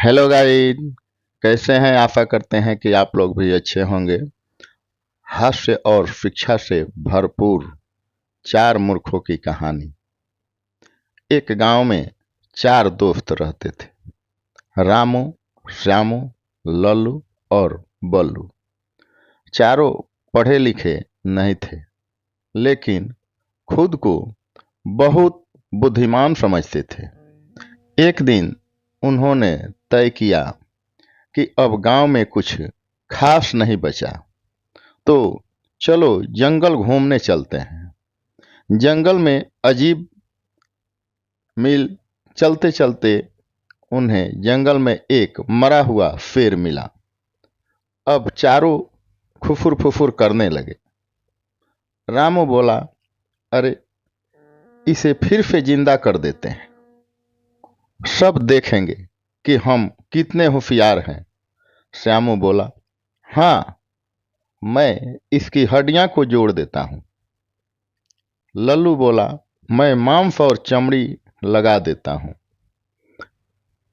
Hello guys. कैसे हैं? आशा करते हैं कि आप लोग भी अच्छे होंगे। हास्य और शिक्षा से भरपूर चार मूर्खों की कहानी। एक गांव में चार दोस्त रहते थे। रामू, श्यामू, लल्लू और बल्लू। चारों पढ़े लिखे नहीं थे, लेकिन खुद को बहुत बुद्धिमान समझते थे। एक दिन उन्होंने तय किया कि अब गांव में कुछ खास नहीं बचा, तो चलो जंगल घूमने चलते हैं। जंगल में अजीब मिल चलते चलते उन्हें जंगल में एक मरा हुआ शेर मिला। अब चारों फुफुर फुफुर करने लगे। रामू बोला, अरे इसे फिर से जिंदा कर देते हैं, सब देखेंगे कि हम कितने होशियार हैं। श्यामू बोला, हाँ, मैं इसकी हड्डियां को जोड़ देता हूं। लल्लू बोला, मैं मांस और चमड़ी लगा देता हूं।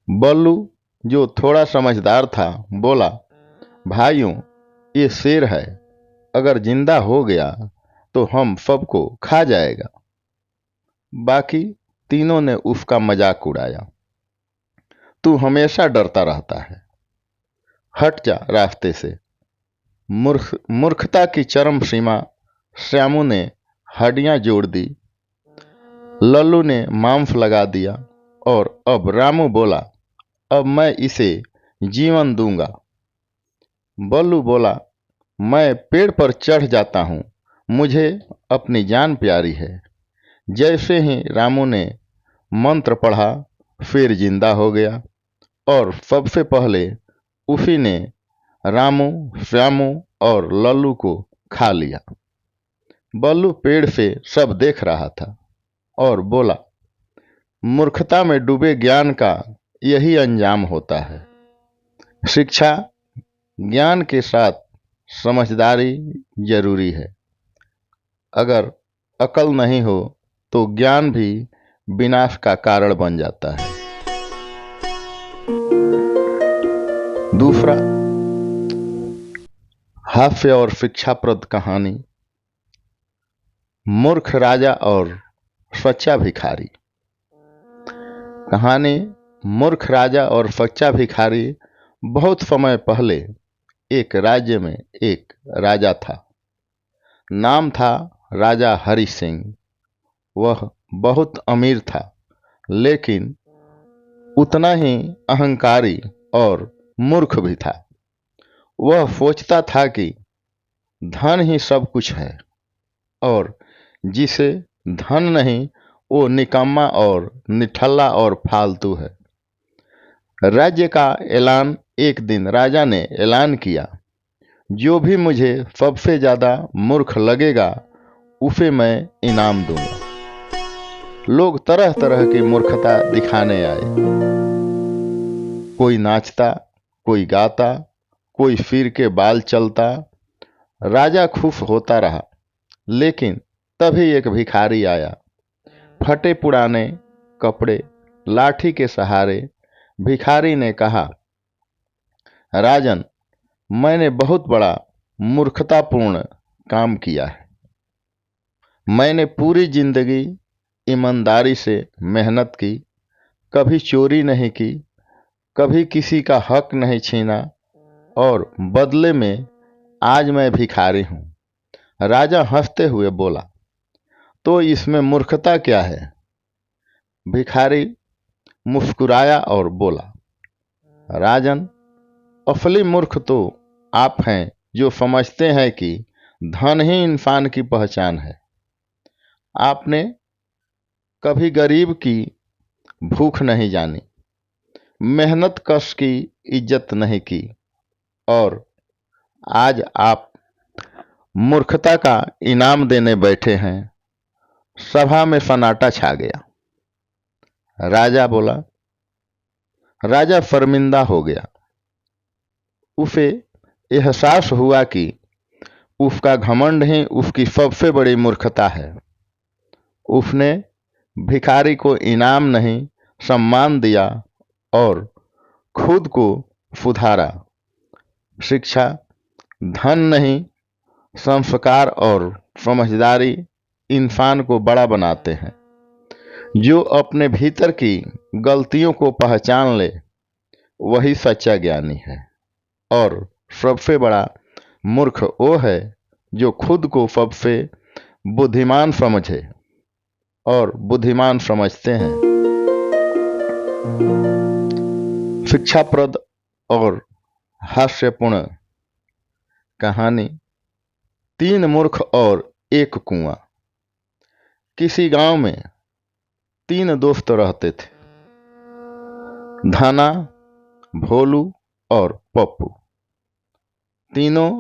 बल्लू, जो थोड़ा समझदार था, बोला, भाइयों, ये शेर है, अगर जिंदा हो गया तो हम सबको खा जाएगा। बाकी तीनों ने उसका मजाक उड़ाया। तू हमेशा डरता रहता है, हट जा रास्ते से। मूर्खता की चरम सीमा। श्यामू ने हड्डियां जोड़ दी, लल्लू ने मांस लगा दिया और अब रामू बोला, अब मैं इसे जीवन दूंगा। बल्लू बोला, मैं पेड़ पर चढ़ जाता हूं, मुझे अपनी जान प्यारी है। जैसे ही रामू ने मंत्र पढ़ा, फिर जिंदा हो गया और सबसे पहले उसी ने रामू, श्यामू और लल्लू को खा लिया। बल्लू पेड़ से सब देख रहा था और बोला, मूर्खता में डूबे ज्ञान का यही अंजाम होता है। शिक्षा, ज्ञान के साथ समझदारी जरूरी है। अगर अकल नहीं हो तो ज्ञान भी विनाश का कारण बन जाता है। दूसरा, हास्य और शिक्षाप्रद कहानी, मूर्ख राजा और सच्चा भिखारी। कहानी, मूर्ख राजा और सच्चा भिखारी। बहुत समय पहले एक राज्य में एक राजा था। नाम था राजा हरि सिंह। वह बहुत अमीर था, लेकिन उतना ही अहंकारी और मूर्ख भी था। वह सोचता था कि धन ही सब कुछ है और जिसे धन नहीं वो निकम्मा और निठल्ला और फालतू है। राज्य का ऐलान। एक दिन राजा ने ऐलान किया, जो भी मुझे सबसे ज्यादा मूर्ख लगेगा उसे मैं इनाम दूंगा। लोग तरह तरह की मूर्खता दिखाने आए। कोई नाचता, कोई गाता, कोई सिर के बाल चलता। राजा खुश होता रहा, लेकिन तभी एक भिखारी आया। फटे पुराने कपड़े, लाठी के सहारे भिखारी ने कहा, राजन, मैंने बहुत बड़ा मूर्खतापूर्ण काम किया है। मैंने पूरी जिंदगी ईमानदारी से मेहनत की, कभी चोरी नहीं की, कभी किसी का हक नहीं छीना और बदले में आज मैं भिखारी हूं। राजा हंसते हुए बोला, तो इसमें मूर्खता क्या है? भिखारी मुस्कुराया और बोला, राजन, असली मूर्ख तो आप हैं जो समझते हैं कि धन ही इंसान की पहचान है। आपने कभी गरीब की भूख नहीं जानी, मेहनत कश की इज्जत नहीं की और आज आप मूर्खता का इनाम देने बैठे हैं। सभा में सन्नाटा छा गया। राजा शर्मिंदा हो गया। उसे एहसास हुआ कि उसका घमंड ही उसकी सबसे बड़ी मूर्खता है। उसने भिखारी को इनाम नहीं सम्मान दिया और खुद को सुधारा। शिक्षा, धन नहीं, संस्कार और समझदारी इंसान को बड़ा बनाते हैं। जो अपने भीतर की गलतियों को पहचान ले वही सच्चा ज्ञानी है। और सबसे बड़ा मूर्ख वो है जो खुद को सबसे बुद्धिमान समझे और बुद्धिमान समझते हैं। शिक्षाप्रद और हास्यपूर्ण कहानी। 3 मूर्ख और 1 कुआं। किसी गांव में 3 दोस्त रहते थे, धना, भोलू और पप्पू। तीनों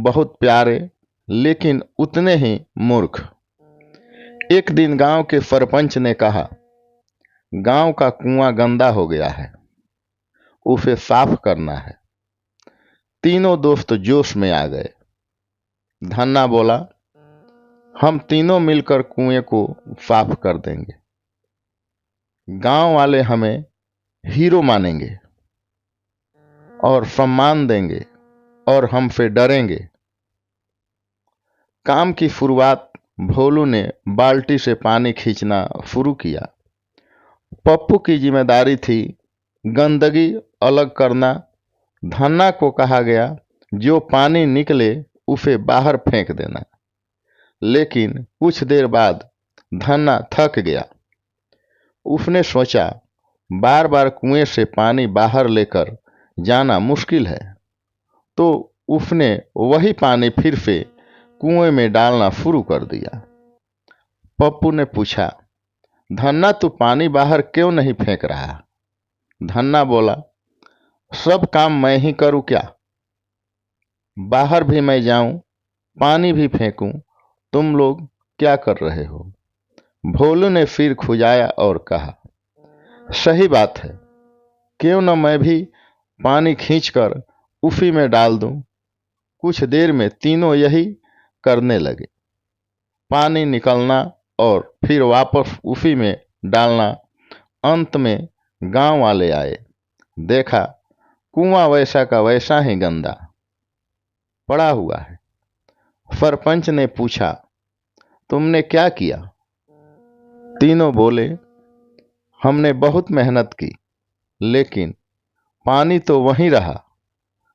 बहुत प्यारे लेकिन उतने ही मूर्ख। एक दिन गांव के सरपंच ने कहा, गांव का कुआं गंदा हो गया है, उसे साफ करना है। तीनों दोस्त जोश में आ गए। धन्ना बोला, हम तीनों मिलकर कुएं को साफ कर देंगे। गांव वाले हमें हीरो मानेंगे और सम्मान देंगे और हमसे डरेंगे। काम की शुरुआत भोलू ने बाल्टी से पानी खींचना शुरू किया। पप्पू की जिम्मेदारी थी गंदगी अलग करना। धन्ना को कहा गया जो पानी निकले उसे बाहर फेंक देना। लेकिन कुछ देर बाद धन्ना थक गया। उसने सोचा बार बार कुएं से पानी बाहर लेकर जाना मुश्किल है, तो उसने वही पानी फिर से कुएं में डालना शुरू कर दिया। पप्पू ने पूछा, धन्ना तू पानी बाहर क्यों नहीं फेंक रहा? धन्ना बोला, सब काम मैं ही करूं क्या? बाहर भी मैं जाऊं, पानी भी फेंकूं, तुम लोग क्या कर रहे हो? भोलू ने सिर खुजाया और कहा, सही बात है, क्यों न मैं भी पानी खींचकर उसी में डाल दूं। कुछ देर में तीनों यही करने लगे, पानी निकलना और फिर वापस उसी में डालना। अंत में गांव वाले आए, देखा कुआं वैसा का वैसा ही गंदा पड़ा हुआ है। सरपंच ने पूछा, तुमने क्या किया? तीनों बोले, हमने बहुत मेहनत की लेकिन पानी तो वहीं रहा।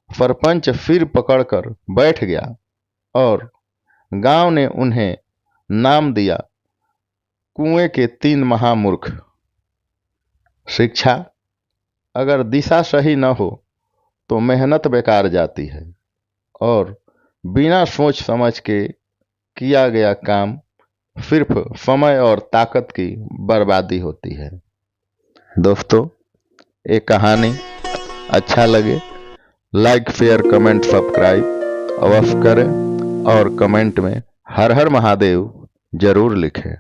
सरपंच सिर पकड़कर बैठ गया और गांव ने उन्हें नाम दिया कुएं के 3 महामूर्ख। शिक्षा, अगर दिशा सही न हो तो मेहनत बेकार जाती है और बिना सोच समझ के किया गया काम सिर्फ समय और ताकत की बर्बादी होती है। दोस्तों, ये कहानी अच्छा लगे लाइक, शेयर, कमेंट, सब्सक्राइब अवश्य करें और कमेंट में हर हर महादेव जरूर लिखें।